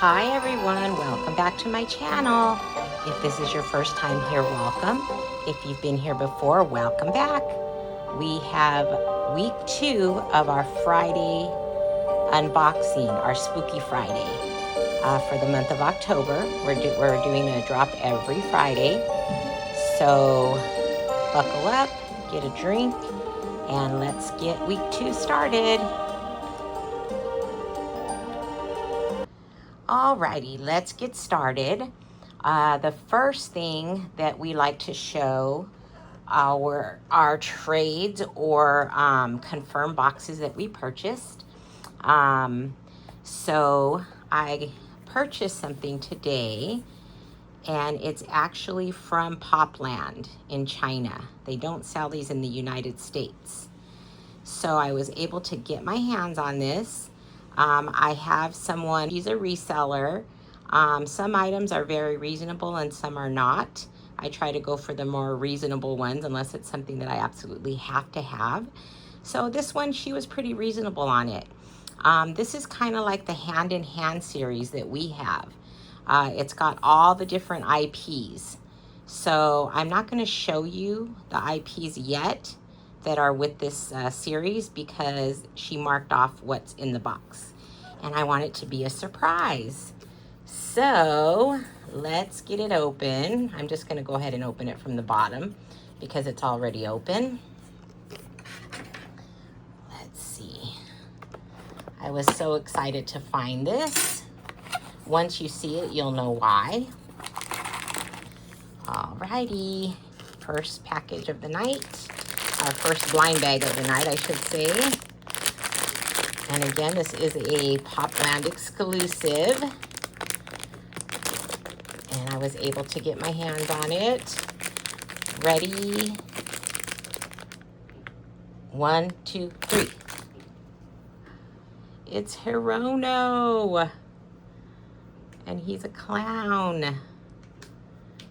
Hi everyone, welcome back to my channel. If this is your first time here, welcome. If you've been here before, welcome back. We have week 2 of our Friday unboxing, our Spooky Friday. For the month of October, we're doing a drop every Friday. So buckle up, get a drink, and let's get week 2 started. Alrighty, let's get started. The first thing that we like to show our trades or confirmed boxes that we purchased. So I purchased something today, and it's actually from Popland in China. They don't sell these in the United States. So I was able to get my hands on this. I have someone, he's a reseller. Some items are very reasonable and some are not. I try to go for the more reasonable ones unless it's something that I absolutely have to have. So this one, she was pretty reasonable on it. This is kind of like the Hand in Hand series that we have. It's got all the different IPs. So I'm not going to show you the IPs yet that are with this series because she marked off what's in the box. And I want it to be a surprise. So let's get it open. I'm just going to go ahead and open it from the bottom because it's already open. Let's see. I was so excited to find this. Once you see it, you'll know why. Alrighty, first package of the night. Our first blind bag of the night, I should say. And again, this is a Popland exclusive. And I was able to get my hands on it. Ready? 1, 2, 3. It's Hirono. And he's a clown.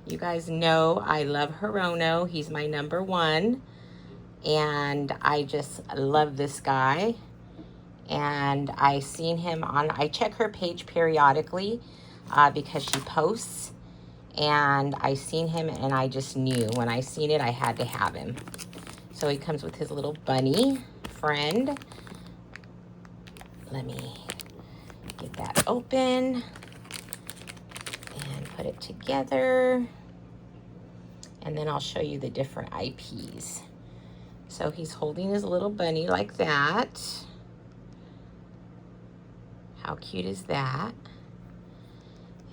You guys know I love Hirono. He's my #1. And I just love this guy. And I seen him on, I check her page periodically because she posts. And I seen him and I just knew when I seen it, I had to have him. So he comes with his little bunny friend. Let me get that open and put it together. And then I'll show you the different IPs. So he's holding his little bunny like that. How cute is that?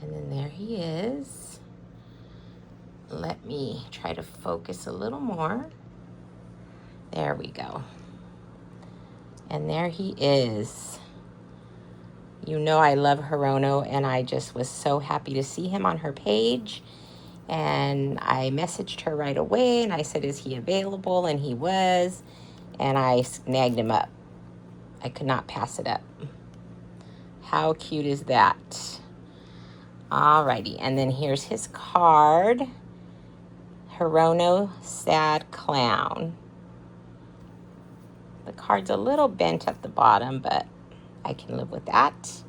And then there he is. Let me try to focus a little more. There we go. And there he is. You know I love Hirono, and I just was so happy to see him on her page. And I messaged her right away, and I said, is he available? And he was, and I snagged him up. I could not pass it up. How cute is that? Alrighty, and then here's his card. Hirono, sad clown. The card's a little bent at the bottom, but I can live with that.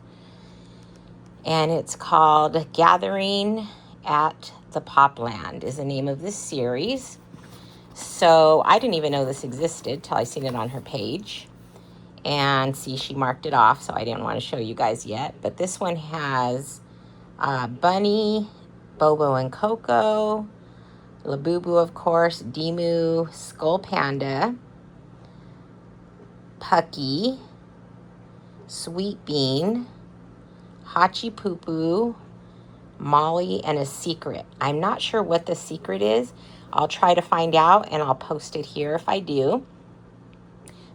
And it's called Gathering at the Popland is the name of this series. So I didn't even know this existed till I seen it on her page. And see, she marked it off, so I didn't want to show you guys yet. But this one has Bunny, Bobo and Coco, Labubu, of course, Demu, SKULLPANDA, Pucky, Sweet Bean, Hachi Poo Poo, Molly, and a secret. I'm not sure what the secret is. I'll try to find out and I'll post it here if I do.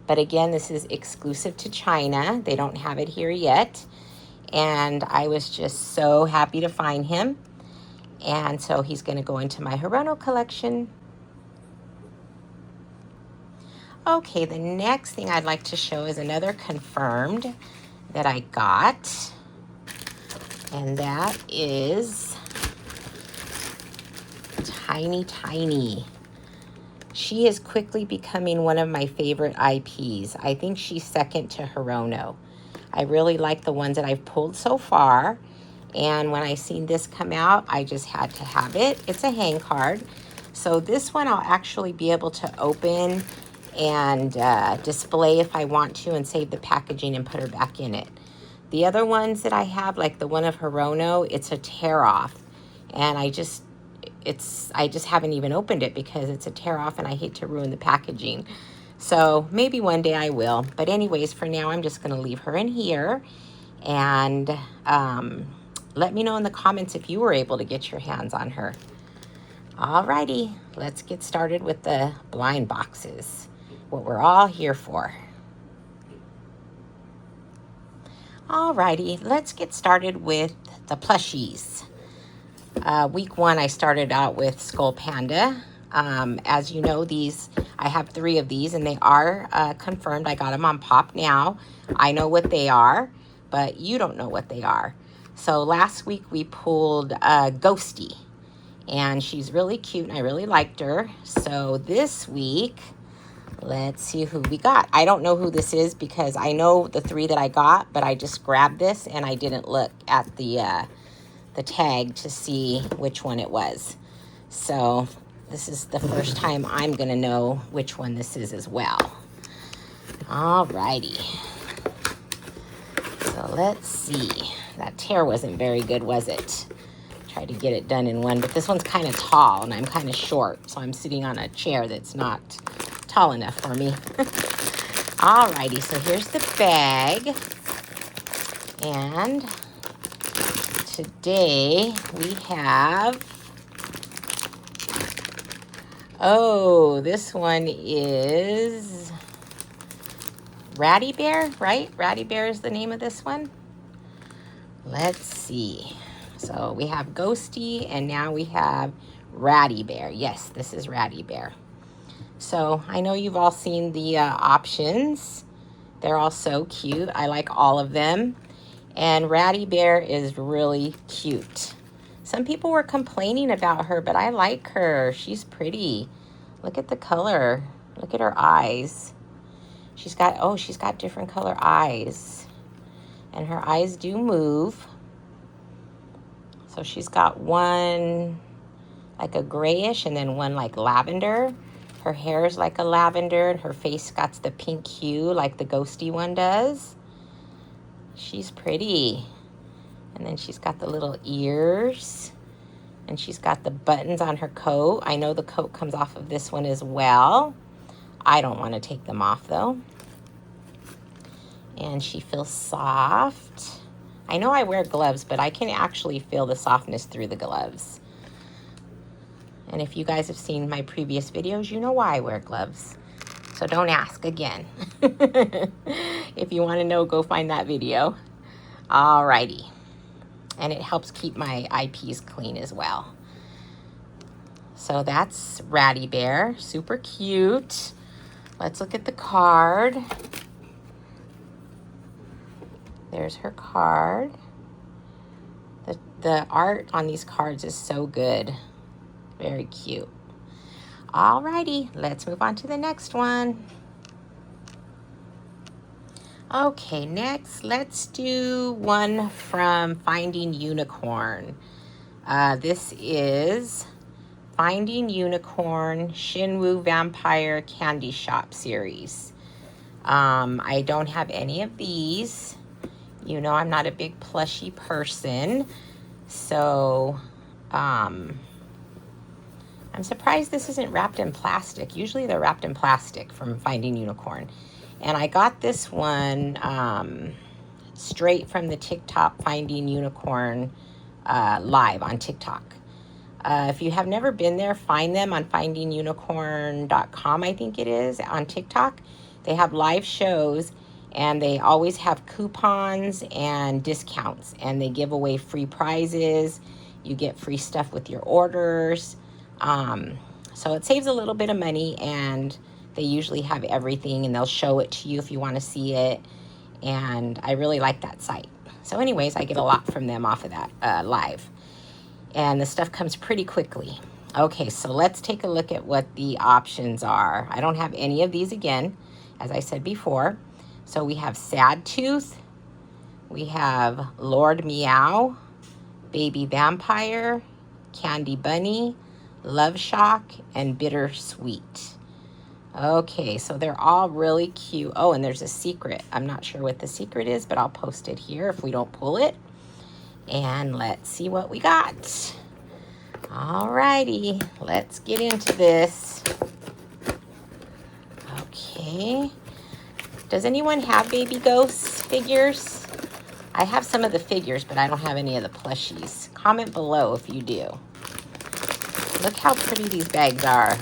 But again, this is exclusive to China. They don't have it here yet. And I was just so happy to find him. And so he's going to go into my Hirono collection. Okay, the next thing I'd like to show is another confirmed that I got. And that is Tiny. She is quickly becoming one of my favorite IPs. I think she's second to Hirono. I really like the ones that I've pulled so far. And when I seen this come out, I just had to have it. It's a hang card. So this one I'll actually be able to open and display if I want to, and save the packaging and put her back in it. The other ones that I have, like the one of Hirono, it's a tear off. And I just haven't even opened it because it's a tear off and I hate to ruin the packaging. So maybe one day I will. But anyways, for now, I'm just going to leave her in here. And let me know in the comments if you were able to get your hands on her. Alrighty, let's get started with the blind boxes. What we're all here for. Alrighty, let's get started with the plushies. Week 1, I started out with SKULLPANDA. As you know, I have 3 of these, and they are confirmed. I got them on Pop now. I know what they are, but you don't know what they are. So last week we pulled Ghosty, and she's really cute, and I really liked her. So this week, let's see who we got. I don't know who this is because I know the 3 that I got, but I just grabbed this and I didn't look at the tag to see which one it was. So this is the first time I'm gonna know which one this is as well. Alrighty. So let's see. That tear wasn't very good, was it? Tried to get it done in one, but this one's kind of tall and I'm kind of short, so I'm sitting on a chair that's not tall enough for me. Alrighty, so here's the bag. And today we have, oh, this one is Ratty Bear, right? Ratty Bear is the name of this one. Let's see. So we have Ghosty, and now we have Ratty Bear. Yes, this is Ratty Bear. So I know you've all seen the options. They're all so cute. I like all of them. And Ratty Bear is really cute. Some people were complaining about her, but I like her. She's pretty. Look at the color. Look at her eyes. She's got different color eyes. And her eyes do move. So she's got one like a grayish and then one like lavender. Her hair is like a lavender, and her face got the pink hue like the Ghosty one does. She's pretty. And then she's got the little ears. And she's got the buttons on her coat. I know the coat comes off of this one as well. I don't want to take them off though. And she feels soft. I know I wear gloves, but I can actually feel the softness through the gloves. And if you guys have seen my previous videos, you know why I wear gloves. So don't ask again. If you want to know, go find that video. Alrighty. And it helps keep my eyepiece clean as well. So that's Ratty Bear. Super cute. Let's look at the card. There's her card. The art on these cards is so good. Very cute. Alrighty, let's move on to the next one. Okay, next, let's do one from Finding Unicorn. This is Finding Unicorn Shinwoo Vampire Candy Shop series. I don't have any of these. You know, I'm not a big plushie person, so I'm surprised this isn't wrapped in plastic. Usually they're wrapped in plastic from Finding Unicorn. And I got this one straight from the TikTok Finding Unicorn live on TikTok. If you have never been there, find them on findingunicorn.com, I think it is, on TikTok. They have live shows, and they always have coupons and discounts, and they give away free prizes. You get free stuff with your orders. So it saves a little bit of money, and they usually have everything, and they'll show it to you if you want to see it. And I really like that site. So anyways, I get a lot from them off of that live. And the stuff comes pretty quickly. Okay, so let's take a look at what the options are. I don't have any of these again, as I said before. So we have Sad Tooth. We have Lord Meow. Baby Vampire, Candy Bunny, Love Shock, and Bittersweet. Okay, so they're all really cute. Oh, and there's a secret. I'm not sure what the secret is, but I'll post it here if we don't pull it. And let's see what we got. Alrighty, let's get into this. Okay. Does anyone have baby ghosts figures? I have some of the figures, but I don't have any of the plushies. Comment below if you do. Look how pretty these bags are.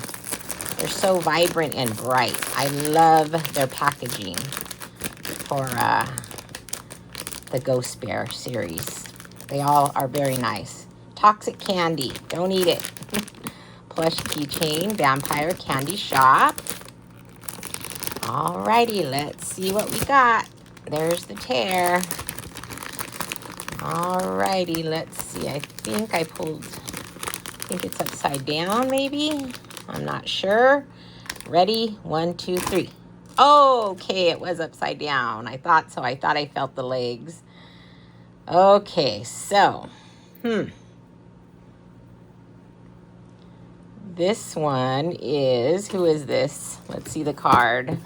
They're so vibrant and bright. I love their packaging for the Ghost Bear series. They all are very nice. Toxic Candy, don't eat it. Plush Keychain, Vampire Candy Shop. Alrighty, let's see what we got. There's the tear. Alrighty, let's see. I think it's upside down maybe. I'm not sure. Ready? 1, 2, 3. Okay, it was upside down. I thought so. I thought I felt the legs. Okay, so, this one is, who is this? Let's see the card.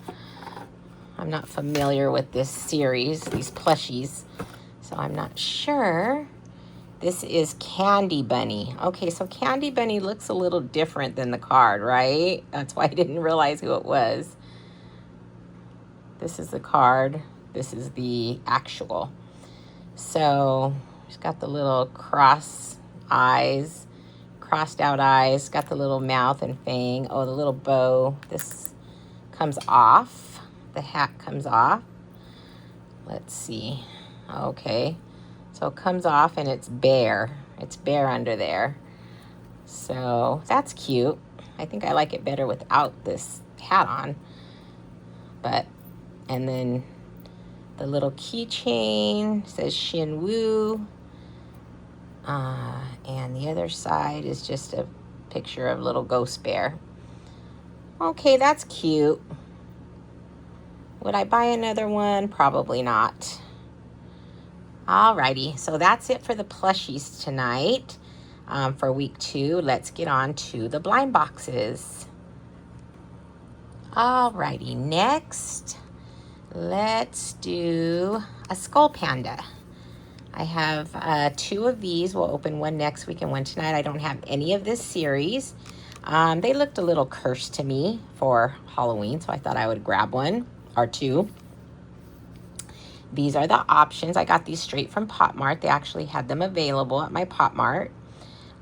I'm not familiar with this series, these plushies, so I'm not sure. This is Candy Bunny. Okay, so Candy Bunny looks a little different than the card, right? That's why I didn't realize who it was. This is the card. This is the actual. So, she's got the little crossed out eyes, got the little mouth and fang. Oh, the little bow. This comes off. The hat comes off. Let's see. Okay. So it comes off and it's bare. It's bare under there. So that's cute. I think I like it better without this hat on. But, and then the little keychain says Shinwoo. And the other side is just a picture of little Ghost Bear. Okay, that's cute. Would I buy another one? Probably not. Alrighty, so that's it for the plushies tonight. For week 2, let's get on to the blind boxes. Alrighty, next, let's do a Skull Panda. I have 2 of these. We'll open one next week and one tonight. I don't have any of this series. They looked a little cursed to me for Halloween, so I thought I would grab one or 2. These are the options. I got these straight from MART. They actually had them available at my MART.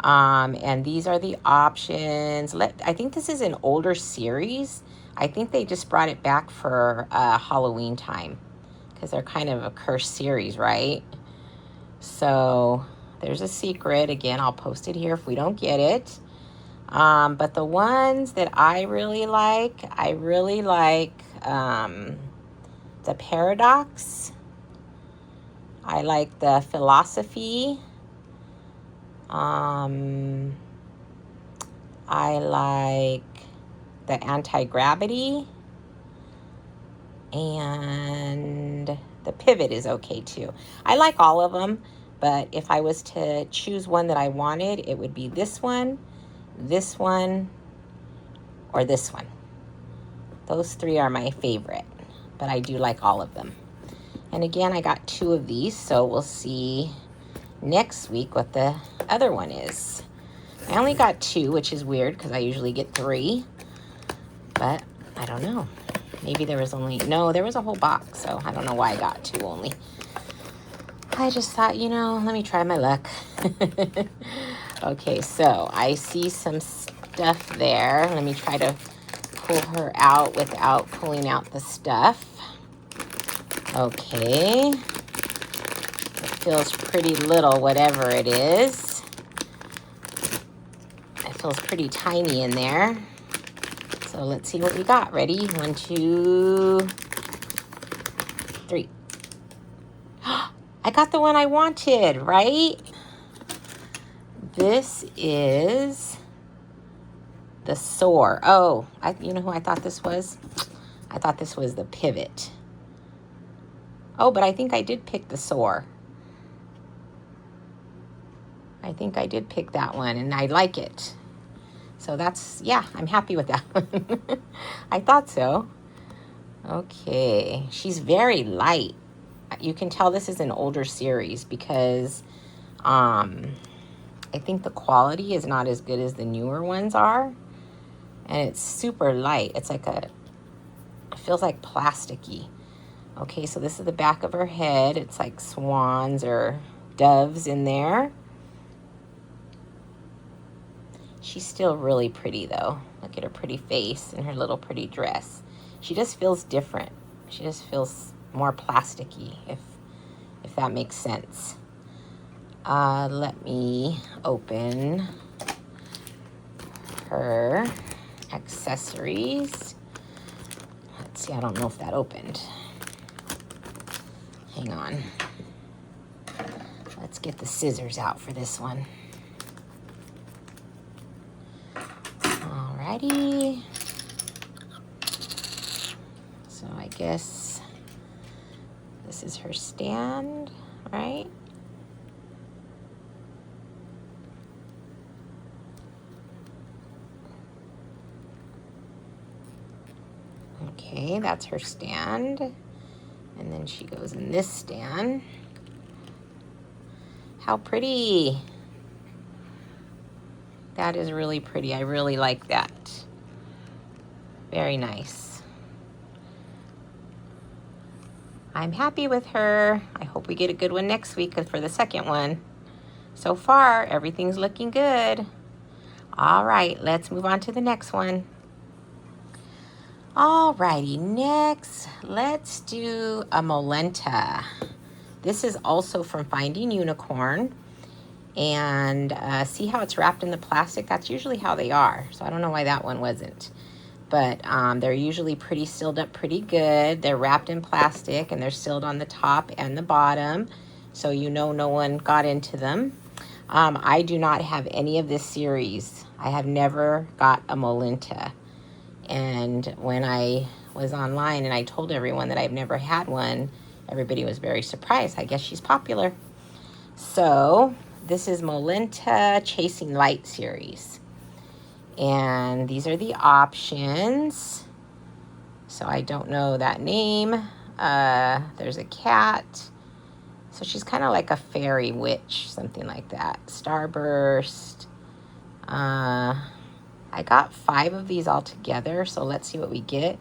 And these are the options. I think this is an older series. I think they just brought it back for Halloween time because they're kind of a cursed series, right? So there's a secret. Again, I'll post it here if we don't get it. But the ones that I really like the Paradox. I like the Philosophy. I like the Anti-Gravity. And the Pivot is okay too. I like all of them, but if I was to choose one that I wanted, it would be this one, or this one. Those 3 are my favorite, but I do like all of them. And again, I got 2 of these, so we'll see next week what the other one is. I only got 2, which is weird because I usually get 3, but I don't know. Maybe there was only, no, there was a whole box, so I don't know why I got 2 only. I just thought, you know, let me try my luck. Okay, so I see some stuff there. Let me try to pull her out without pulling out the stuff. Okay. It feels pretty little, whatever it is. It feels pretty tiny in there. So let's see what we got. Ready? 1, 2, 3. I got the one I wanted, right? This is the Soar. Oh, you know who I thought this was? I thought this was the Pivot. Oh, but I think I did pick the Soar. I think I did pick that one, and I like it. So that's, yeah, I'm happy with that one. I thought so. Okay, she's very light. You can tell this is an older series because I think the quality is not as good as the newer ones are. And it's super light. It's like it feels like plasticky. Okay, so this is the back of her head. It's like swans or doves in there. She's still really pretty though. Look at her pretty face and her little pretty dress. She just feels different. She just feels more plasticky, if that makes sense. Let me open her accessories. Let's see, I don't know if that opened. Hang on. Let's get the scissors out for this one. Alrighty. So I guess this is her stand, right? Okay, that's her stand. And then she goes in this stand. How pretty. That is really pretty. I really like that. Very nice. I'm happy with her. I hope we get a good one next week for the second one. So far, everything's looking good. All right, let's move on to the next one. Alrighty, next, let's do a Molenta. This is also from Finding Unicorn. And see how it's wrapped in the plastic? That's usually how they are. So I don't know why that one wasn't. But they're usually pretty sealed up pretty good. They're wrapped in plastic and they're sealed on the top and the bottom. So you know no one got into them. I do not have any of this series. I have never got a Molenta. And when I was online and I told everyone that I've never had one, everybody was very surprised. I guess she's popular. So this is Molenta Chasing Light series. And these are the options. So I don't know that name. There's a cat. So she's kind of like a fairy witch, something like that. Starburst. I got 5 of these all together, so let's see what we get.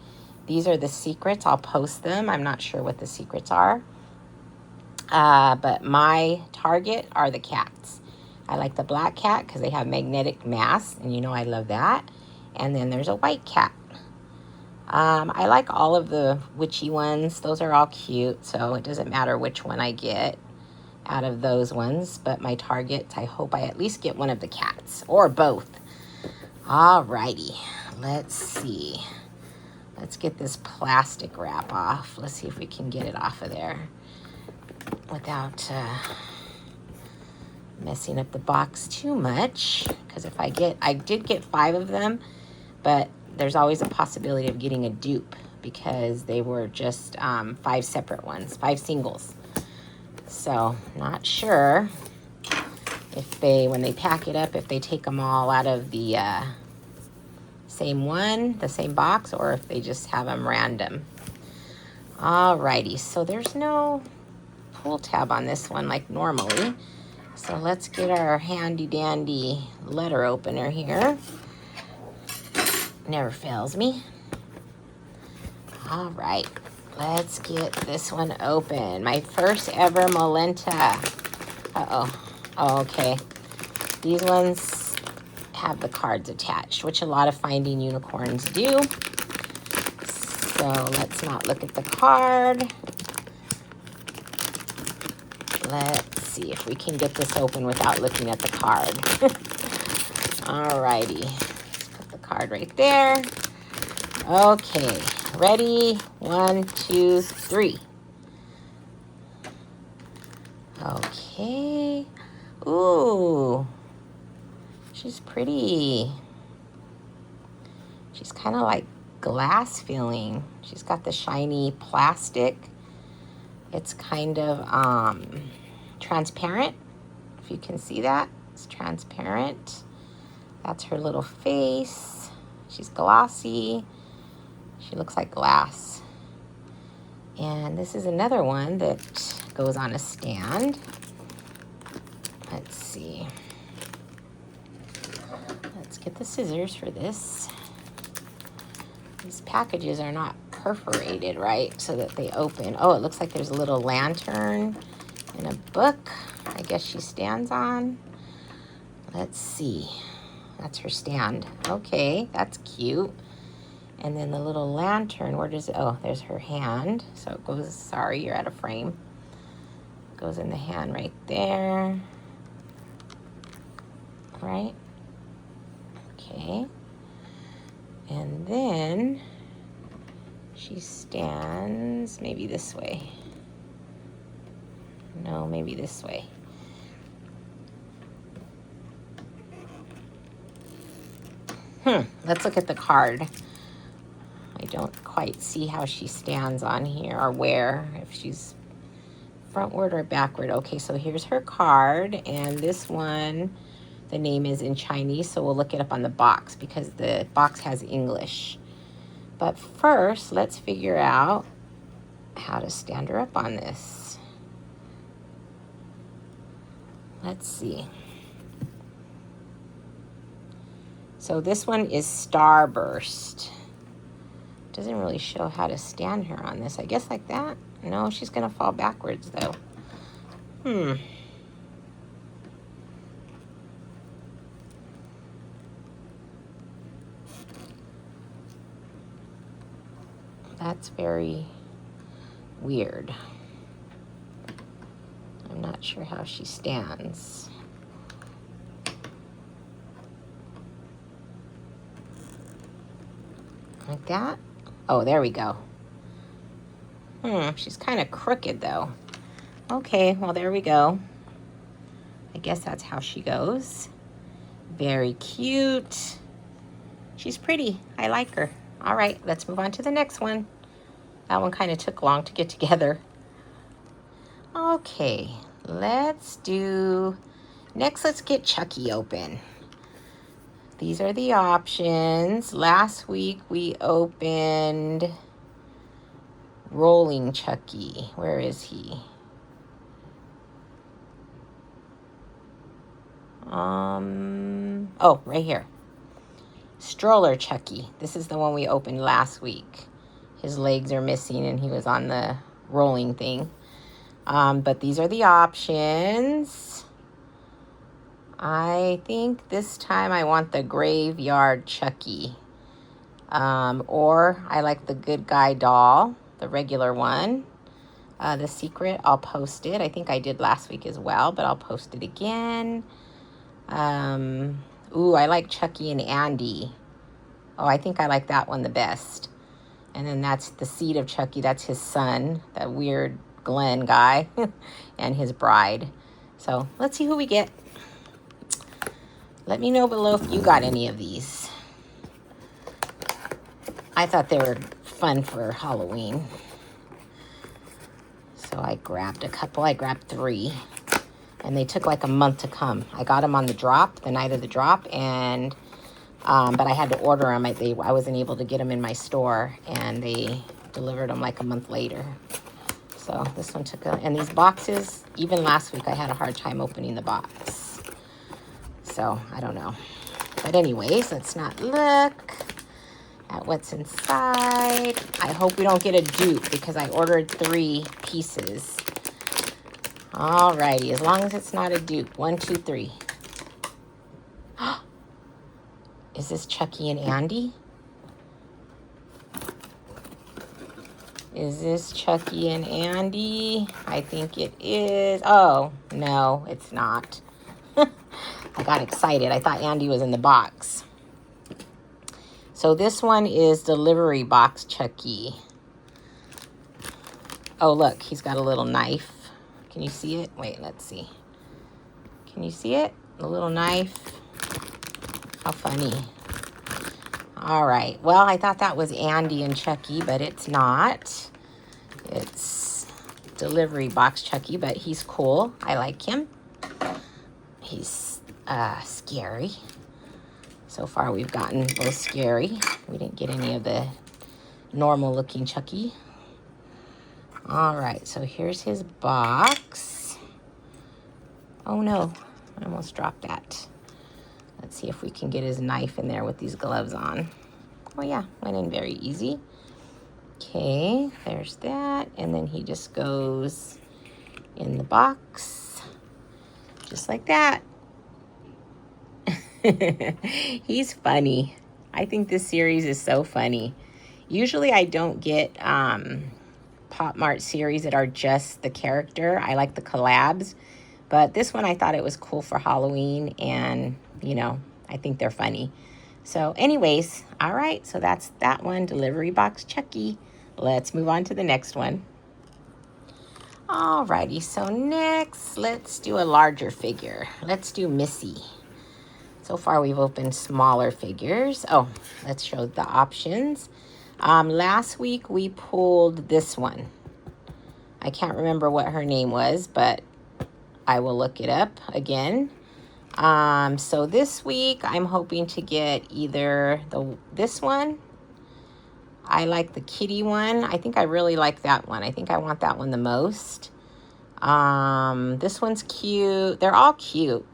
These are the secrets. I'll post them. I'm not sure what the secrets are. But my target are the cats. I like the black cat because they have magnetic masks, and you know I love that. And then there's a white cat. I like all of the witchy ones. Those are all cute, so it doesn't matter which one I get out of those ones. But my target, I hope I at least get one of the cats, or both. Alrighty, let's see. Let's get this plastic wrap off. Let's see if we can get it off of there without messing up the box too much. Because if I did get 5 of them, but there's always a possibility of getting a dupe because they were just 5 separate ones, 5 singles. So not sure if when they pack it up, if they take them all out of the the same box, or if they just have them random. Alrighty, so there's no pull tab on this one like normally. So let's get our handy dandy letter opener here. Never fails me. All right, let's get this one open. My first ever Molenta. Okay. These ones have the cards attached, which a lot of Finding Unicorns do. So let's not look at the card. Let's see if we can get this open without looking at the card. Alrighty. Let's put the card right there. Okay. Ready? 1, 2, 3. Okay. Ooh. She's pretty. She's kind of like glass feeling. She's got the shiny plastic. It's kind of transparent, if you can see that. It's transparent. That's her little face. She's glossy. She looks like glass. And this is another one that goes on a stand. Let's see. Let's get the scissors for this. These packages are not perforated right so that they open. Oh, it looks like there's a little lantern and a book I guess she stands on. Let's see. That's her stand. Okay, that's cute. And then the little lantern, where does it, oh, there's her hand. So it goes, sorry, you're out of frame. Goes in the hand right there. Right? Okay. And then she stands maybe this way. No, maybe this way. Let's look at the card. I don't quite see how she stands on here or where, if she's frontward or backward. Okay, so here's her card, and this one, the name is in Chinese, so we'll look it up on the box because the box has English. But first, let's figure out how to stand her up on this. Let's see. So this one is Starburst. Doesn't really show how to stand her on this. I guess like that. No, she's gonna fall backwards though. That's very weird. I'm not sure how she stands. Like that? Oh, there we go. She's kind of crooked though. Okay, well there we go. I guess that's how she goes. Very cute. She's pretty. I like her. All right, let's move on to the next one. That one kind of took long to get together. Okay, let's get Chucky open. These are the options. Last week we opened Rolling Chucky. Where is he? Oh, right here. Stroller Chucky. This is the one we opened last week. His legs are missing and he was on the rolling thing. But these are the options. I think this time I want the Graveyard Chucky. Or I like the Good Guy doll, the regular one. The secret, I'll post it. I think I did last week as well, but I'll post it again. Ooh, I like Chucky and Andy. Oh, I think I like that one the best. And then that's the seed of Chucky. That's his son, that weird Glenn guy, and his bride. So let's see who we get. Let me know below if you got any of these. I thought they were fun for Halloween. So I grabbed a couple. I grabbed 3. And they took like a month to come. I got them on the drop, the night of the drop, and but I had to order them. I wasn't able to get them in my store, and they delivered them like a month later. So this one took and these boxes, even last week, I had a hard time opening the box. So I don't know. But anyways, let's not look at what's inside. I hope we don't get a dupe because I ordered 3 pieces. Alrighty, as long as it's not a dupe. 1, 2, 3. Is this Chucky and Andy? Is this Chucky and Andy? I think it is. Oh, no, it's not. I got excited. I thought Andy was in the box. So this one is Delivery Box Chucky. Oh, look, he's got a little knife. Can you see it? Wait, let's see. Can you see it? A little knife. How funny. All right. Well, I thought that was Andy and Chucky, but it's not. It's Delivery Box Chucky, but he's cool. I like him. He's scary. So far we've gotten both scary. We didn't get any of the normal looking Chucky. All right, so here's his box. Oh no, I almost dropped that. Let's see if we can get his knife in there with these gloves on. Oh yeah, went in very easy. Okay, there's that. And then he just goes in the box, just like that. He's funny. I think this series is so funny. Usually I don't get Pop Mart series that are just the character. I like the collabs. But this one I thought it was cool for Halloween, and, you know, I think they're funny. So anyways, all right, so that's that one, Delivery Box Chucky. Let's move on to the next one. Alrighty, so next, let's do a larger figure. Let's do Missy. So far, we've opened smaller figures. Oh, let's show the options. Last week, we pulled this one. I can't remember what her name was, but I will look it up again. So this week, I'm hoping to get either this one. I like the kitty one. I think I really like that one. I think I want that one the most. This one's cute. They're all cute.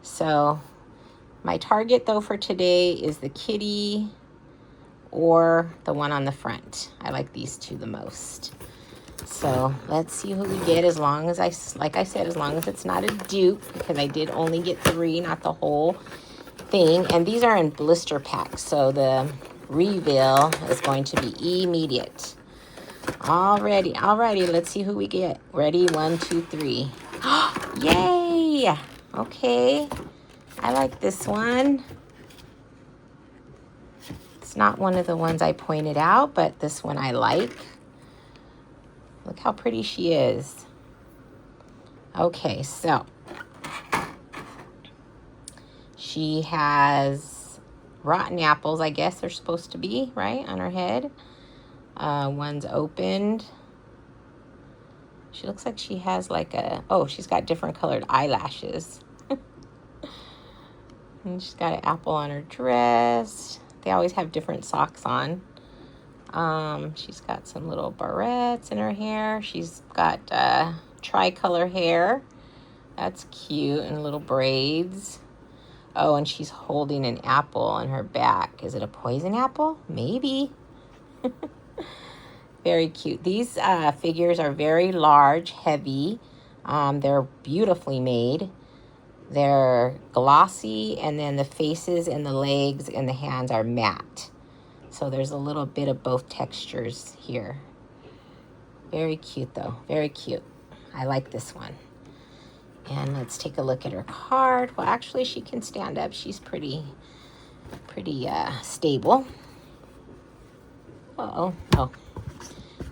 So my target though for today is the kitty or the one on the front. I like these two the most. So let's see who we get, as long as like I said, as long as it's not a dupe, because I did only get 3, not the whole thing. And these are in blister packs, so the reveal is going to be immediate. Alrighty, let's see who we get. Ready, 1, 2, 3. Yay! Okay, I like this one. It's not one of the ones I pointed out, but this one I like. Look how pretty she is. Okay, so she has rotten apples, I guess they're supposed to be, right, on her head. One's opened. She looks like she has like she's got different colored eyelashes. And she's got an apple on her dress. They always have different socks on. She's got some little barrettes in her hair. She's got tricolor hair. That's cute, and little braids. Oh, and she's holding an apple on her back. Is it a poison apple? Maybe. Very cute. These figures are very large, heavy. They're beautifully made. They're glossy, and then the faces and the legs and the hands are matte. So there's a little bit of both textures here. Very cute though, very cute. I like this one. And let's take a look at her card. Well, actually she can stand up. She's pretty stable. Uh-oh, oh,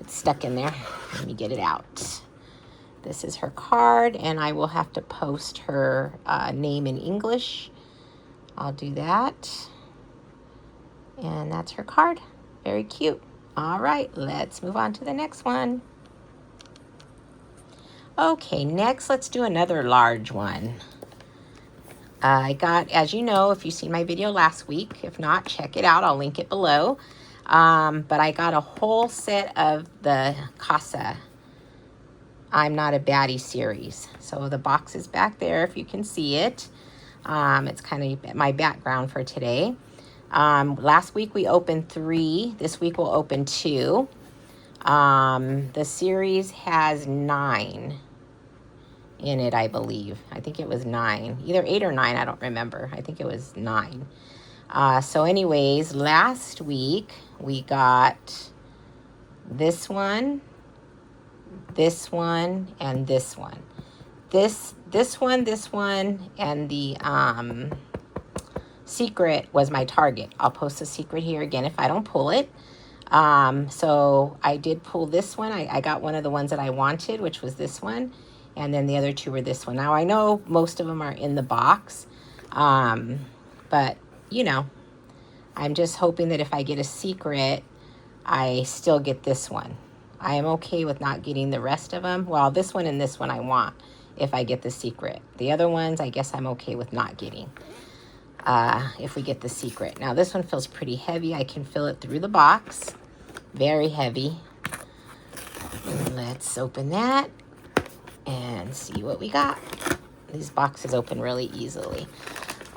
it's stuck in there. Let me get it out. This is her card, and I will have to post her name in English. I'll do that. And that's her card. Very cute. All right, let's move on to the next one. Okay, next let's do another large one. I got, as you know, if you've seen my video last week, if not, check it out. I'll link it below. But I got a whole set of the Kasa I'm Not a Baddy series. So the box is back there if you can see it. It's kind of my background for today. Last week we opened 3. This week we'll open 2. The series has 9 in it, I believe. I think it was 9. Either 8 or 9, I don't remember. I think it was 9. So anyways, last week we got this one, and this one. This one, and the secret was my target. I'll post the secret here again if I don't pull it. So I did pull this one. I got one of the ones that I wanted, which was this one. And then the other 2 were this one. Now I know most of them are in the box. But, you know, I'm just hoping that if I get a secret, I still get this one. I am okay with not getting the rest of them. Well, this one and this one I want. if I get the secret. The other ones, I guess I'm okay with not getting if we get the secret. Now this one feels pretty heavy. I can feel it through the box. Very heavy. Let's open that and see what we got. These boxes open really easily.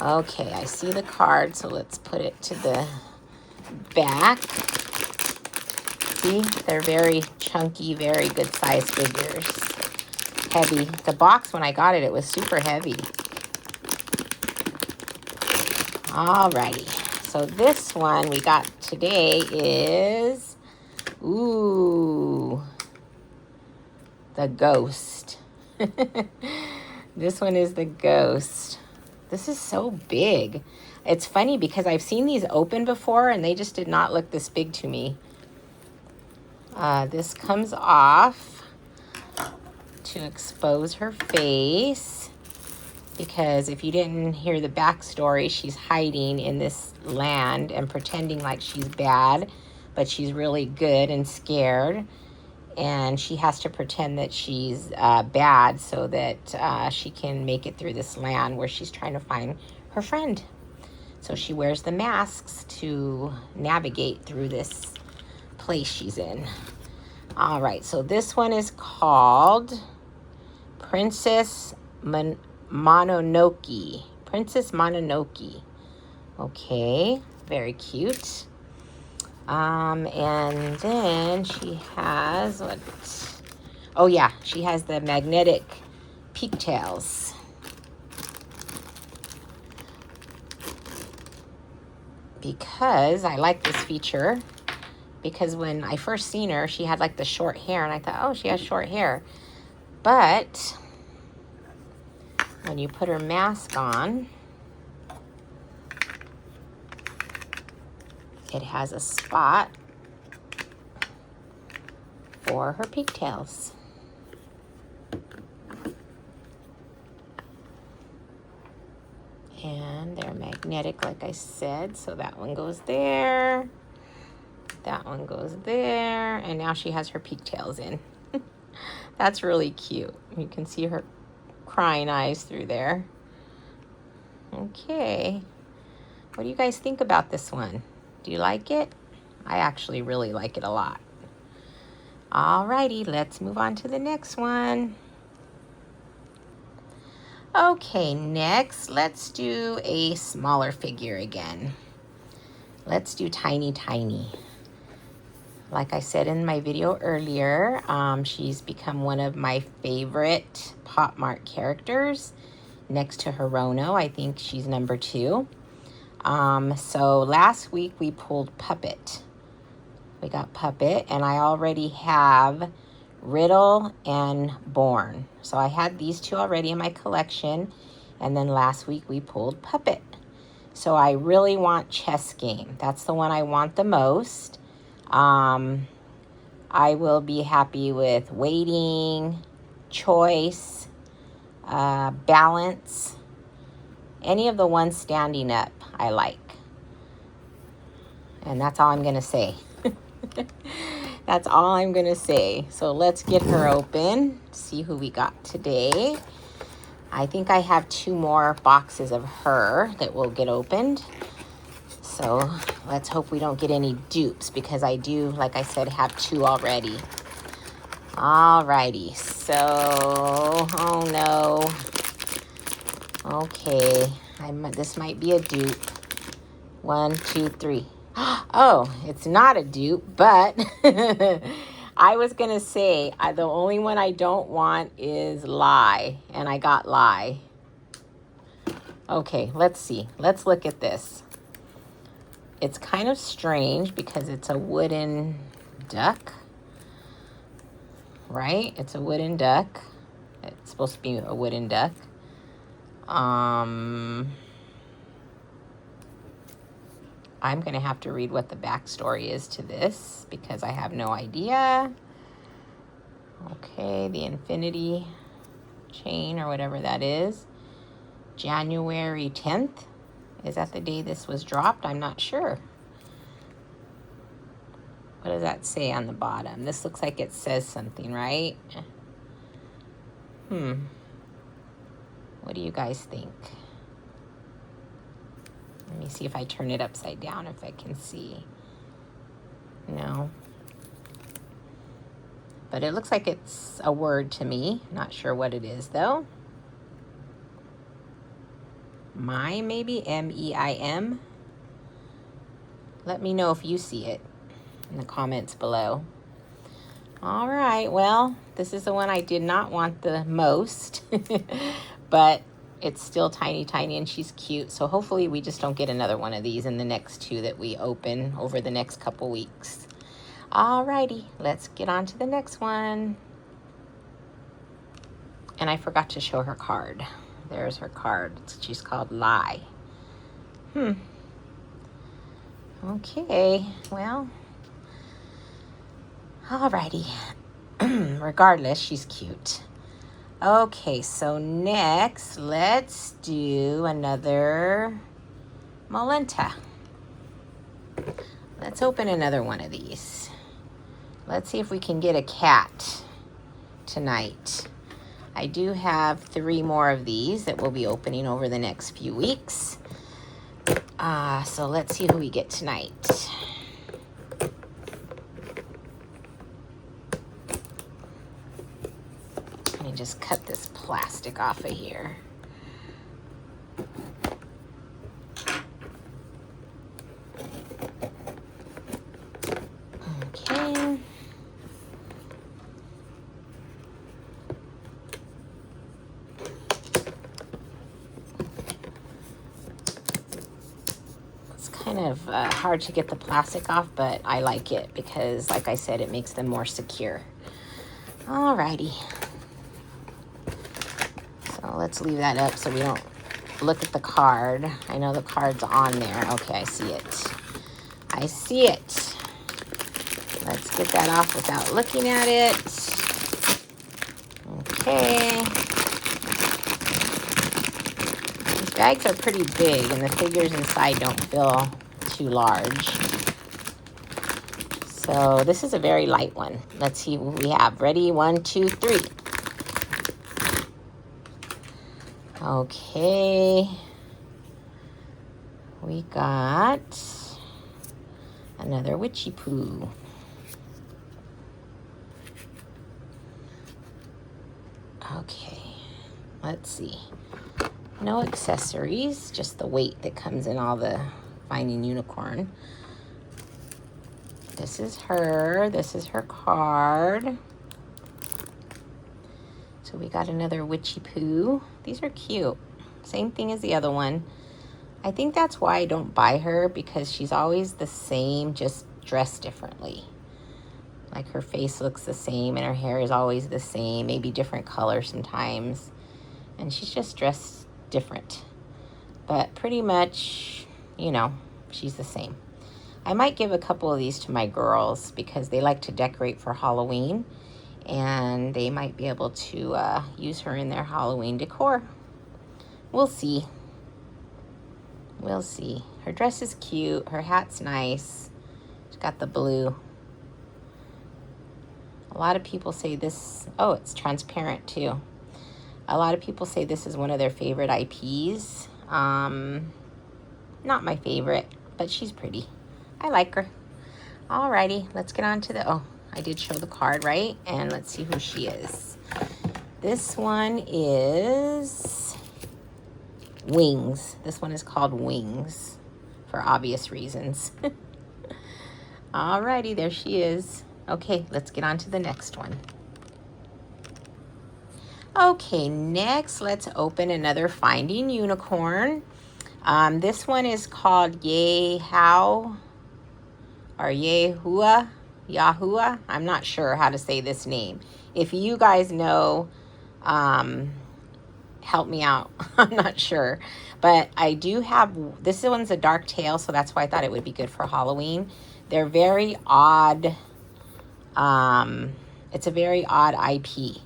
Okay, I see the card, so let's put it to the back. See, they're very chunky, very good size figures. Heavy. The box, when I got it, it was super heavy. Alrighty, so this one we got today is, ooh, the Ghost. This one is the Ghost. This is so big. It's funny because I've seen these open before and they just did not look this big to me. This comes off to expose her face, because if you didn't hear the backstory, she's hiding in this land and pretending like she's bad, but she's really good and scared. And she has to pretend that she's bad so that she can make it through this land where she's trying to find her friend. So she wears the masks to navigate through this place she's in. All right, so this one is called Princess Mononoke. Princess Mononoke. Okay, very cute. And then she has what? Oh yeah, she has the magnetic pigtails. Because I like this feature, because when I first seen her, she had like the short hair, and I thought, oh, she has short hair. But when you put her mask on, it has a spot for her pigtails. And they're magnetic, like I said, so that one goes there. That one goes there. And now she has her pigtails in. That's really cute. You can see her crying eyes through there. Okay. What do you guys think about this one? Do you like it? I actually really like it a lot. Alrighty, let's move on to the next one. Okay, next, let's do a smaller figure again. Let's do Tiny Tiny. Like I said in my video earlier, she's become one of my favorite Pop Mart characters. Next to Hirono, I think she's number 2. So last week we pulled Puppet. We got Puppet, and I already have Riddle and Born. So I had these two already in my collection, and then last week we pulled Puppet. So I really want Chess Game. That's the one I want the most. I will be happy with Waiting, Choice, Balance. Any of the ones standing up I like. And that's all I'm going to say. That's all I'm going to say. So let's get her open, see who we got today. I think I have 2 more boxes of her that will get opened. So let's hope we don't get any dupes, because I do, like I said, have 2 already. Alrighty, so, oh no. Okay, this might be a dupe. 1, 2, 3. Oh, it's not a dupe, but I was going to say the only one I don't want is Lie, and I got Lie. Okay, let's see. Let's look at this. It's kind of strange because it's a wooden duck, right? It's a wooden duck. It's supposed to be a wooden duck. I'm going to have to read what the backstory is to this because I have no idea. Okay, the infinity chain or whatever that is. January 10th. Is that the day this was dropped? I'm not sure. What does that say on the bottom? This looks like it says something, right? What do you guys think? Let me see if I turn it upside down, if I can see. No. But it looks like it's a word to me. Not sure what it is, though. Mime, maybe? M-E-I-M? Let me know if you see it in the comments below. All right, well, this is the one I did not want the most. But it's still tiny, tiny, and she's cute. So hopefully we just don't get another one of these in the next two that we open over the next couple weeks. Alrighty, let's get on to the next one. And I forgot to show her card. There's her card. She's called Lie. Okay, well, alrighty. Regardless, she's cute. Okay, so next, let's do another Molenta. Let's open another one of these. Let's see if we can get a cat tonight. I do have 3 more of these that we'll be opening over the next few weeks. So let's see who we get tonight. Let me just cut this plastic off of here. Okay. Kind of hard to get the plastic off, but I like it because, like I said, it makes them more secure. Alrighty. So let's leave that up so we don't look at the card. I know the card's on there. Okay, I see it. I see it. Let's get that off without looking at it. Okay. These bags are pretty big, and the figures inside don't feel too large. So this is a very light one. Let's see what we have. Ready? 1, 2, 3. Okay. We got another witchy poo. Okay. Let's see. No accessories, just the weight that comes in all the Finding Unicorn. This is her. This is her card. So we got another witchy poo. These are cute. Same thing as the other one. I think that's why I don't buy her, because she's always the same, just dressed differently. Like her face looks the same and her hair is always the same, maybe different colors sometimes. And she's just dressed different. But pretty much, you know, she's the same. I might give a couple of these to my girls because they like to decorate for Halloween, and they might be able to use her in their Halloween decor. We'll see. We'll see. Her dress is cute. Her hat's nice. She's got the blue. A lot of people say this, oh, it's transparent too. A lot of people say this is one of their favorite IPs. Not my favorite, but she's pretty. I like her. Alrighty, let's get on to the, oh, I did show the card, right? And let's see who she is. This one is Wings. This one is called Wings for obvious reasons. Alrighty, there she is. Okay, let's get on to the next one. Okay, next let's open another Finding Unicorn. This one is called Yehao or Yahuwah. I'm not sure how to say this name. If you guys know, help me out. I'm not sure. But I do have, this one's a dark tail, so that's why I thought it would be good for Halloween. They're very odd. It's a very odd IP.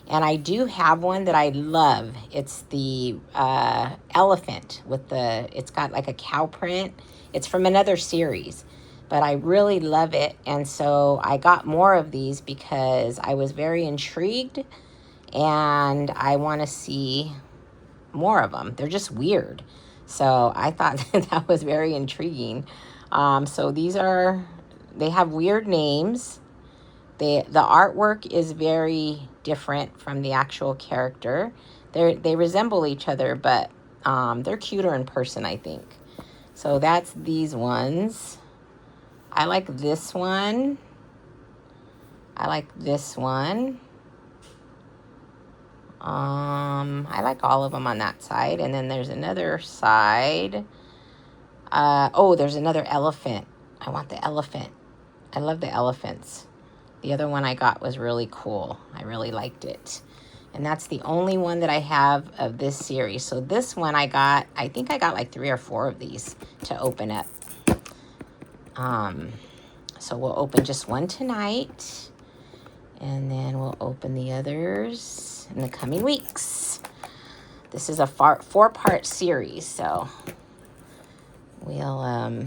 And I do have one that I love. It's the elephant with the, it's got like a cow print. It's from another series, but I really love it. And so I got more of these because I was very intrigued and I want to see more of them. They're just weird. So I thought that was very intriguing. So these are, they have weird names. The artwork is very different from the actual character. They resemble each other, but they're cuter in person, I think. So that's these ones. I like this one. I like this one. I like all of them on that side. And then there's another side. Oh, there's another elephant. I want the elephant. I love the elephants. The other one I got was really cool. I really liked it. And that's the only one that I have of this series. So this one I think I got like 3 or 4 of these to open up. So we'll open just one tonight. And then we'll open the others in the coming weeks. This is a 4-part series, so we'll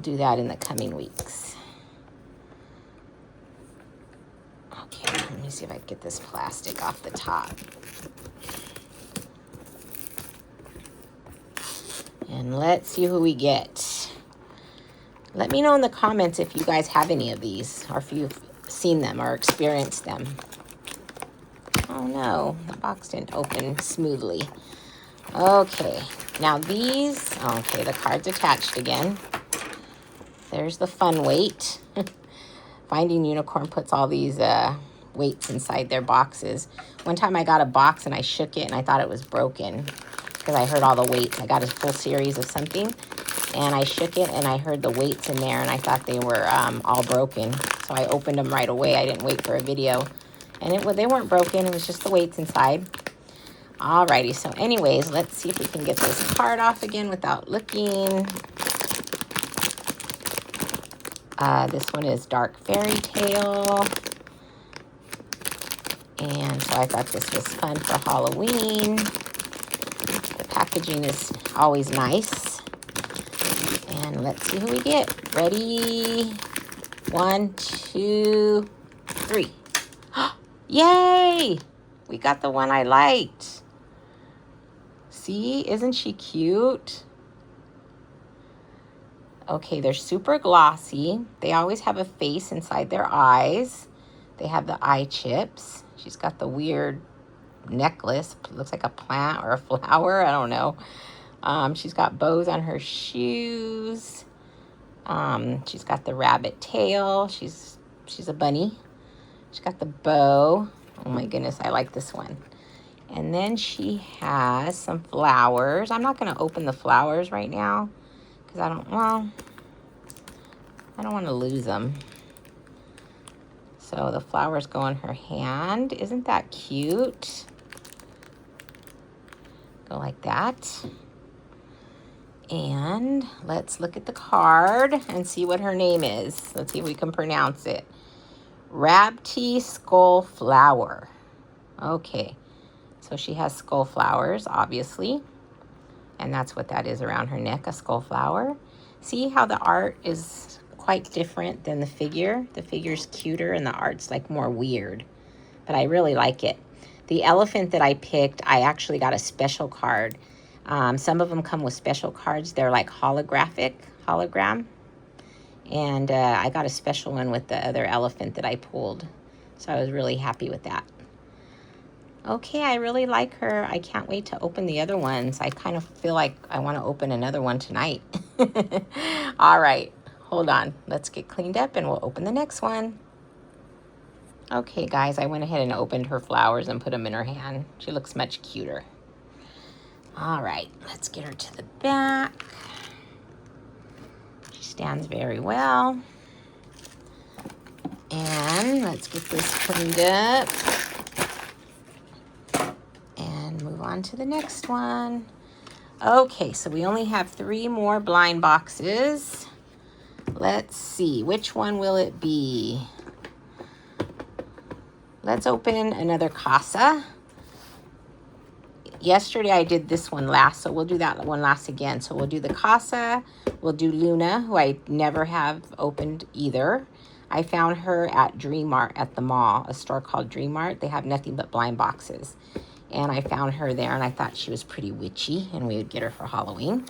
do that in the coming weeks. Okay, let me see if I can get this plastic off the top. And let's see who we get. Let me know in the comments if you guys have any of these, or if you've seen them or experienced them. Oh no, the box didn't open smoothly. Okay, now these, okay, the card's attached again. There's the fun weight. Finding Unicorn puts all these weights inside their boxes. One time I got a box and I shook it and I thought it was broken because I heard all the weights. I got a full series of something and I shook it and I heard the weights in there and I thought they were all broken. So I opened them right away. I didn't wait for a video. And they weren't broken. It was just the weights inside. Alrighty, so anyways, let's see if we can get this card off again without looking. This one is Dark Fairy Tale. And so I thought this was fun for Halloween. The packaging is always nice. And let's see who we get. Ready? 1, 2, 3. Yay! We got the one I liked. See, isn't she cute? Okay, they're super glossy. They always have a face inside their eyes. They have the eye chips. She's got the weird necklace. Looks like a plant or a flower. I don't know. She's got bows on her shoes. She's got the rabbit tail. She's a bunny. She's got the bow. Oh my goodness, I like this one. And then she has some flowers. I'm not going to open the flowers right now because I don't want to lose them. So the flowers go in her hand. Isn't that cute? Go like that. And let's look at the card and see what her name is. Let's see if we can pronounce it. Rabti Skull Flower. Okay. So she has skull flowers, obviously. And that's what that is around her neck, a skull flower. See how the art is quite different than the figure? The figure's cuter and the art's like more weird. But I really like it. The elephant that I picked, I actually got a special card. Some of them come with special cards. They're like hologram. And I got a special one with the other elephant that I pulled. So I was really happy with that. Okay, I really like her. I can't wait to open the other ones. I kind of feel like I want to open another one tonight. All right, hold on. Let's get cleaned up and we'll open the next one. Okay, guys, I went ahead and opened her flowers and put them in her hand. She looks much cuter. All right, let's get her to the back. She stands very well. And let's get this cleaned up. Move on to the next one. Okay, so we only have 3 more blind boxes. Let's see, which one will it be? Let's open another Kasa. Yesterday I did this one last, so we'll do that one last again. So we'll do the Kasa, we'll do Luna, who I never have opened either. I found her at Dream Mart at the mall, a store called Dream Mart. They have nothing but blind boxes. And I found her there, and I thought she was pretty witchy, and we would get her for Halloween.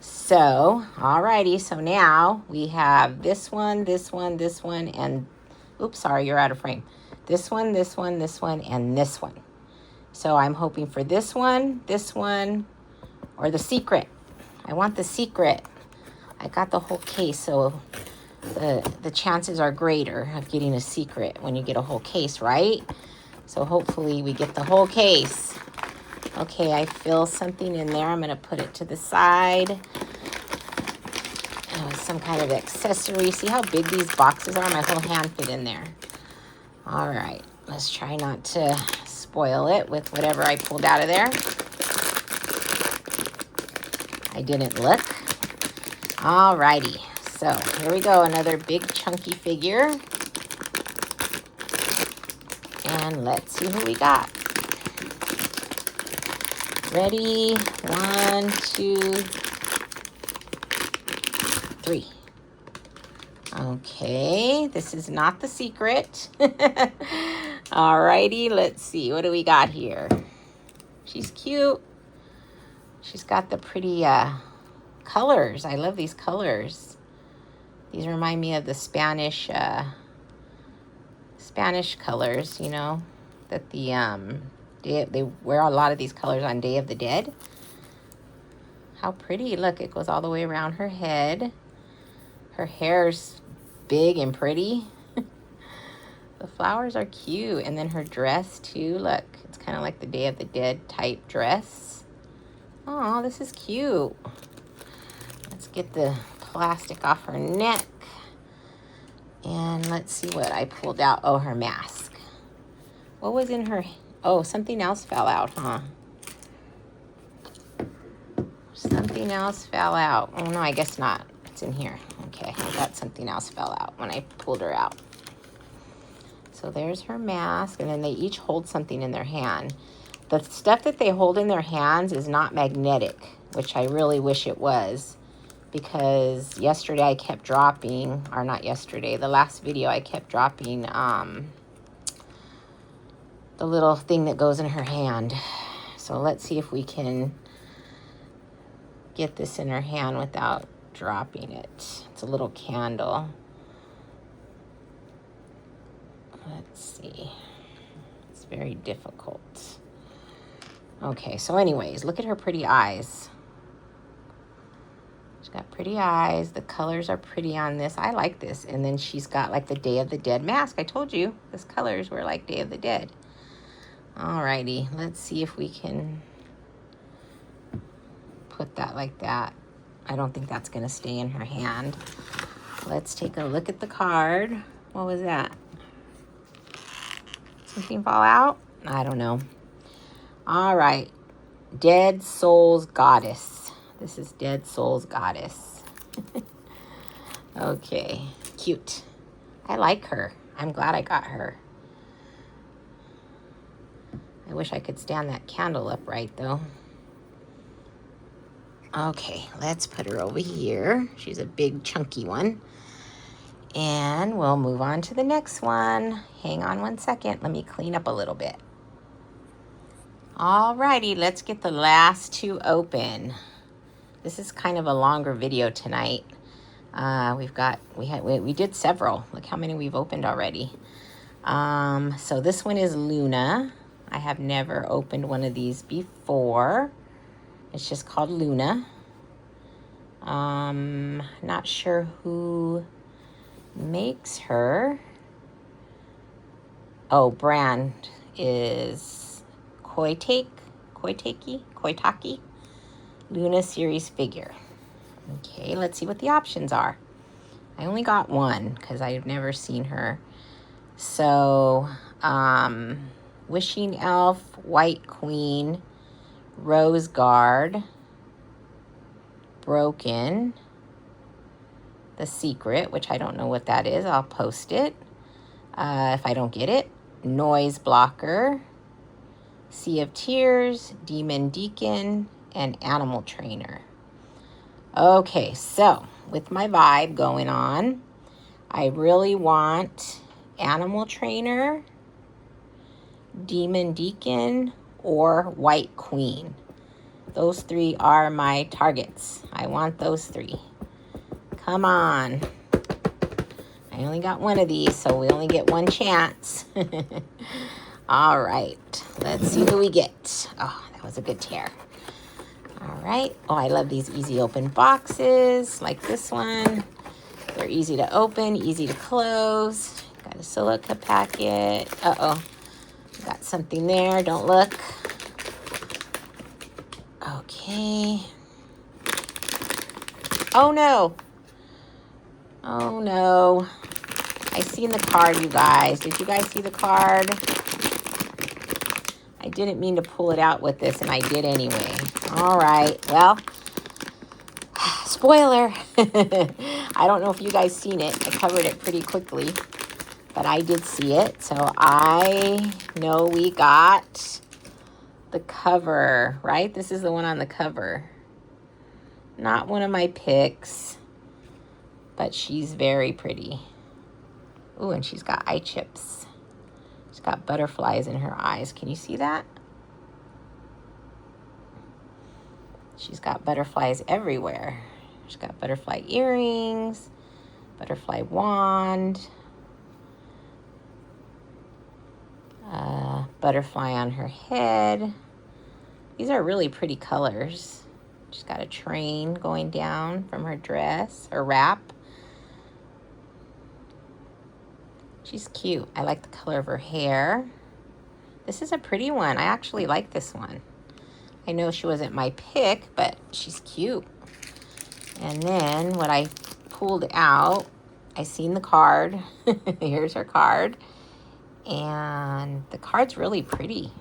So, alrighty, so now we have this one, and, oops, sorry, you're out of frame. This one, and this one. So I'm hoping for this one, or the secret. I want the secret. I got the whole case, so the chances are greater of getting a secret when you get a whole case, right? So hopefully we get the whole case. Okay, I feel something in there. I'm going to put it to the side. Oh, some kind of accessory. See how big these boxes are? My whole hand fit in there. All right, let's try not to spoil it with whatever I pulled out of there. I didn't look. All righty, so here we go. Another big chunky figure. And let's see who we got. Ready? 1, 2, 3. Okay, this is not the secret. Alrighty, let's see. What do we got here? She's cute. She's got the pretty colors. I love these colors. These remind me of the Spanish colors, you know, that they wear a lot of these colors on Day of the Dead. How pretty. Look, it goes all the way around her head. Her hair's big and pretty. The flowers are cute. And then her dress too. Look, it's kind of like the Day of the Dead type dress. Oh, this is cute. Let's get the plastic off her neck. And let's see what I pulled out. Oh, her mask. What was in her? Oh, something else fell out, huh? Something else fell out. Oh, no, I guess not. It's in here. Okay, I thought something else fell out when I pulled her out. So there's her mask, and then they each hold something in their hand. The stuff that they hold in their hands is not magnetic, which I really wish it was, because yesterday I kept dropping, or not yesterday, the last video I kept dropping the little thing that goes in her hand. So let's see if we can get this in her hand without dropping it. It's a little candle. Let's see. It's very difficult. Okay, so anyways, look at her pretty eyes. She's got pretty eyes. The colors are pretty on this. I like this. And then she's got like the Day of the Dead mask. I told you, these colors were like Day of the Dead. Alrighty, let's see if we can put that like that. I don't think that's gonna stay in her hand. Let's take a look at the card. What was that? Something fall out? I don't know. All right, Dead Souls Goddess. This is Dead Souls Goddess. Okay, cute. I like her. I'm glad I got her. I wish I could stand that candle upright though. Okay, let's put her over here. She's a big chunky one. And we'll move on to the next one. Hang on one second. Let me clean up a little bit. Alrighty, let's get the last two open. This is kind of a longer video tonight. We did several. Look how many we've opened already. So this one is Luna. I have never opened one of these before. It's just called Luna. Not sure who makes her. Oh, brand is Koitaki Luna series figure. Okay, let's see what the options are. I only got one because I've never seen her. So, Wishing Elf, White Queen, Rose Guard, Broken, The Secret, which I don't know what that is. I'll post it if I don't get it. Noise Blocker, Sea of Tears, Demon Deacon, and Animal Trainer. Okay, so with my vibe going on, I really want Animal Trainer, Demon Deacon, or White Queen. Those three are my targets. I want those three. Come on. I only got one of these, so we only get one chance. All right, let's see who we get. Oh, that was a good tear. All right. Oh, I love these easy open boxes like this one. They're easy to open, easy to close. Got a silica packet. Uh-oh. Got something there. Don't look. Okay. Oh, no. Oh, no. I seen the card, you guys. Did you guys see the card? I didn't mean to pull it out with this, and I did anyway. All right. Well, spoiler. I don't know if you guys seen it. I covered it pretty quickly, but I did see it. So I know we got the cover, right? This is the one on the cover. Not one of my picks, but she's very pretty. Ooh, and she's got eye chips. She's got butterflies in her eyes. Can you see that? She's got butterflies everywhere. She's got butterfly earrings, butterfly wand, butterfly on her head. These are really pretty colors. She's got a train going down from her dress, her wrap. She's cute. I like the color of her hair. This is a pretty one. I actually like this one. I know she wasn't my pick, but she's cute. And then what I pulled out, I seen the card. Here's her card. And the card's really pretty.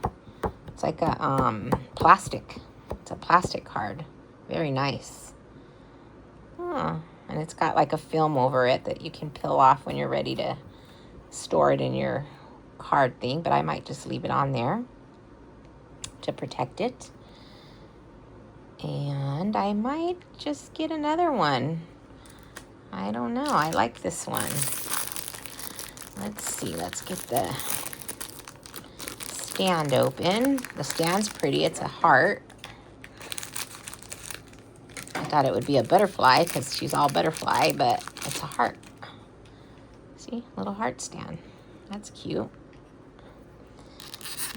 It's like a plastic. It's a plastic card. Very nice. Oh, and it's got like a film over it that you can peel off when you're ready to store it in your card thing, but I might just leave it on there to protect it. And I might just get another one. I don't know. I like this one. Let's see. Let's get the stand open. The stand's pretty. It's a heart. I thought it would be a butterfly because she's all butterfly, but it's a heart. See? Little heart stand. That's cute.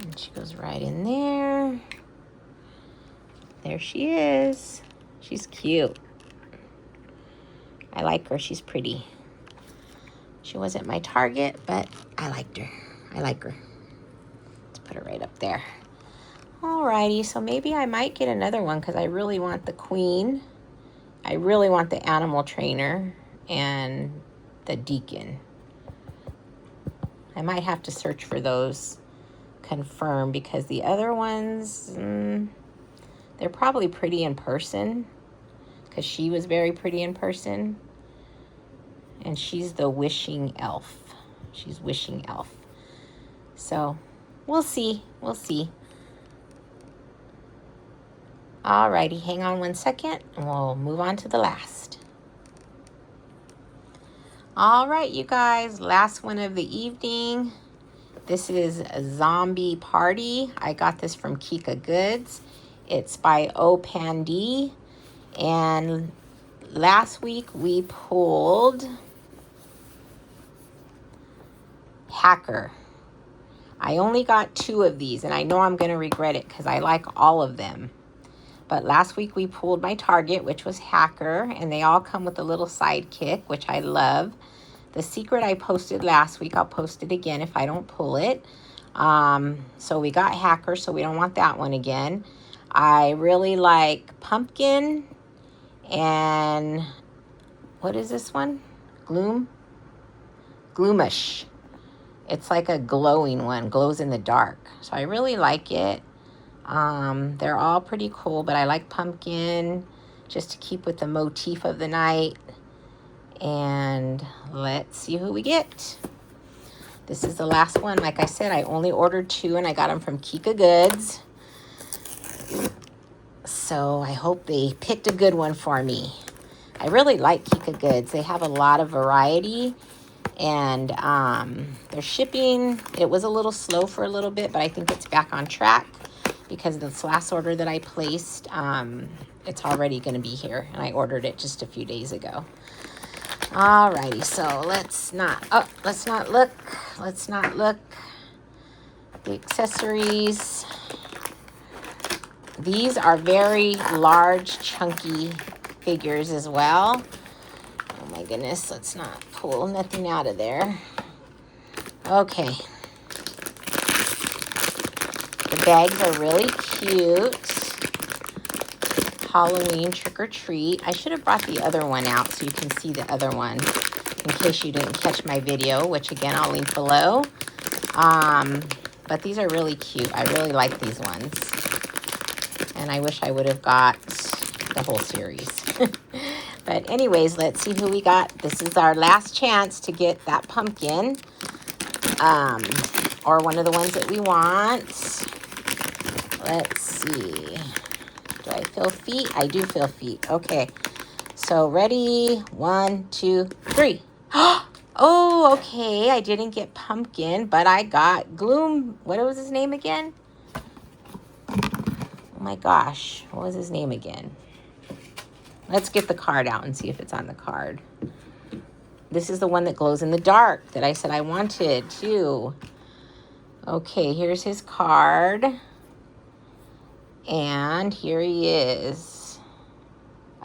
And she goes right in there. There she is. She's cute. I like her. She's pretty. She wasn't my target, but I liked her. I like her. Let's put her right up there. Alrighty, so maybe I might get another one because I really want the queen. I really want the animal trainer and the deacon. I might have to search for those confirmed because the other ones, they're probably pretty in person because she was very pretty in person. And she's the wishing elf. She's wishing elf. So we'll see. We'll see. Alrighty, hang on one second and we'll move on to the last. All right, you guys, last one of the evening. This is a Zombie Party. I got this from KIKAGOODS. It's by Panda. And last week we pulled Hacker. I only got 2 of these, and I know I'm going to regret it because I like all of them. But last week we pulled my target, which was Hacker, and they all come with a little sidekick, which I love. The secret I posted last week, I'll post it again if I don't pull it. So we got Hacker, so we don't want that one again. I really like Pumpkin, and what is this one? Gloomish. It's like a glowing one, glows in the dark. So I really like it. They're all pretty cool, but I like Pumpkin just to keep with the motif of the night. And let's see who we get. This is the last one. Like I said, I only ordered 2 and I got them from KIKAGOODS. So I hope they picked a good one for me. I really like KIKAGOODS. They have a lot of variety And their shipping, it was a little slow for a little bit, but I think it's back on track because this last order that I placed, it's already going to be here, and I ordered it just a few days ago. Alrighty, so let's not look. The accessories. These are very large, chunky figures as well. Oh my goodness, let's not pull nothing out of there. Okay. The bags are really cute. Halloween trick or treat. I should have brought the other one out so you can see the other one in case you didn't catch my video, which again, I'll link below. But these are really cute. I really like these ones. And I wish I would have got the whole series. But anyways, let's see who we got. This is our last chance to get that pumpkin. Or one of the ones that we want. Let's see. Do I feel feet? I do feel feet. Okay. So ready? 1, 2, 3. Oh, okay. I didn't get pumpkin, but I got gloom. What was his name again? Oh my gosh. What was his name again? Let's get the card out and see if it's on the card. This is the one that glows in the dark that I said I wanted too. Okay, here's his card. And here he is.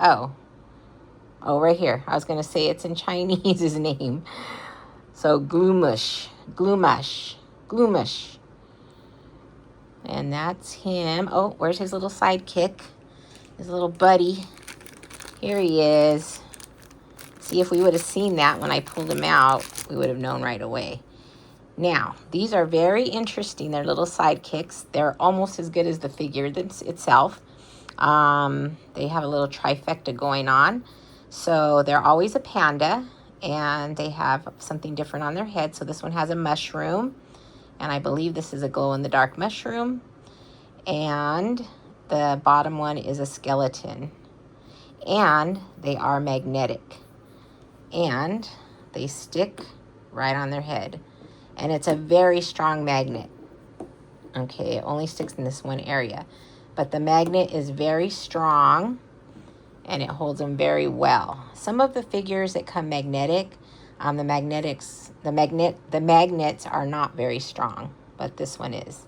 Oh, right here. I was going to say it's in Chinese, his name. So Gloomish. And that's him. Oh, where's his little sidekick? His little buddy. Here he is. See, if we would have seen that when I pulled him out, we would have known right away. Now, these are very interesting. They're little sidekicks. They're almost as good as the figure itself. They have a little trifecta going on. So they're always a panda, and they have something different on their head. So this one has a mushroom, and I believe this is a glow-in-the-dark mushroom. And the bottom one is a skeleton. And they are magnetic. And they stick right on their head. And it's a very strong magnet. Okay, it only sticks in this one area. But the magnet is very strong, and it holds them very well. Some of the figures that come magnetic, the magnets are not very strong, but this one is.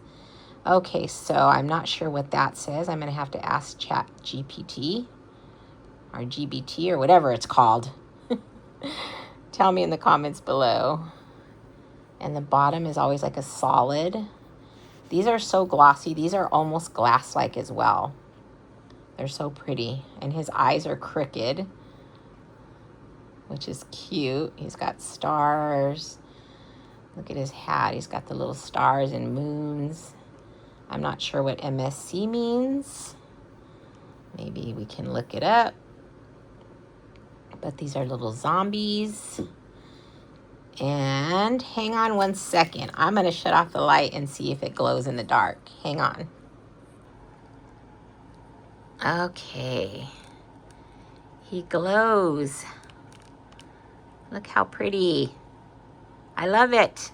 Okay, so I'm not sure what that says. I'm going to have to ask Chat GPT or GBT or whatever it's called. Tell me in the comments below. And the bottom is always like a solid. These are so glossy. These are almost glass-like as well. They're so pretty. And his eyes are crooked, which is cute. He's got stars. Look at his hat. He's got the little stars and moons. I'm not sure what MSC means. Maybe we can look it up. But these are little zombies. And hang on one second. I'm going to shut off the light and see if it glows in the dark. Hang on. Okay. He glows. Look how pretty. I love it.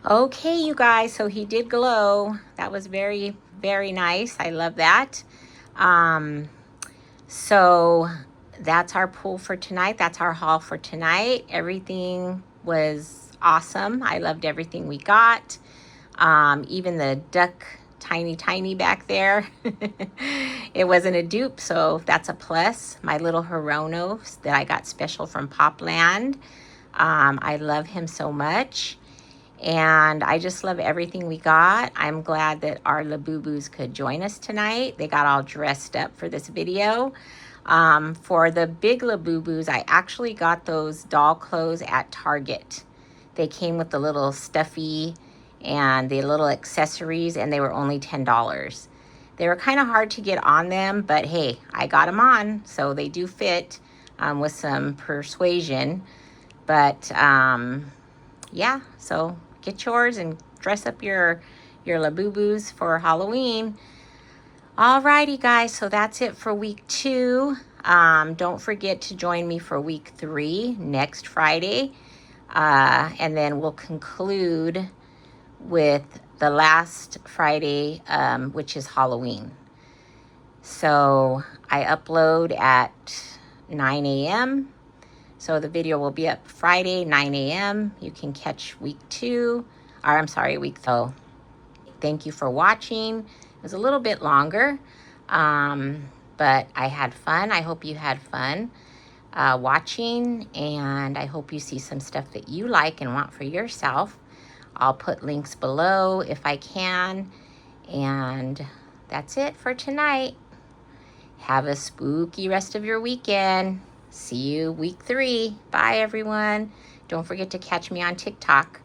Okay, you guys. So he did glow. That was very, very nice. I love that. So that's our pull for tonight. That's our haul for tonight. Everything was awesome. I loved everything we got. Even the duck tiny back there. It wasn't a dupe, so that's a plus. My little Hironos that I got special from Popland. I love him so much. And I just love everything we got. I'm glad that our Labubus could join us tonight. They got all dressed up for this video. For the big Labubus, I actually got those doll clothes at Target. They came with the little stuffy and the little accessories, and they were only $10. They were kind of hard to get on them, but hey, I got them on, so they do fit with some persuasion. But yeah, so get yours and dress up your Labubus for Halloween. Alrighty, guys, so that's it for week 2. Don't forget to join me for week 3 next Friday. And then we'll conclude with the last Friday, which is Halloween. So I upload at 9 a.m. So the video will be up Friday, 9 a.m. You can catch week 2, or I'm sorry, week 3. Thank you for watching. It was a little bit longer, but I had fun. I hope you had fun watching, and I hope you see some stuff that you like and want for yourself. I'll put links below if I can, and that's it for tonight. Have a spooky rest of your weekend. See you week 3. Bye, everyone. Don't forget to catch me on TikTok.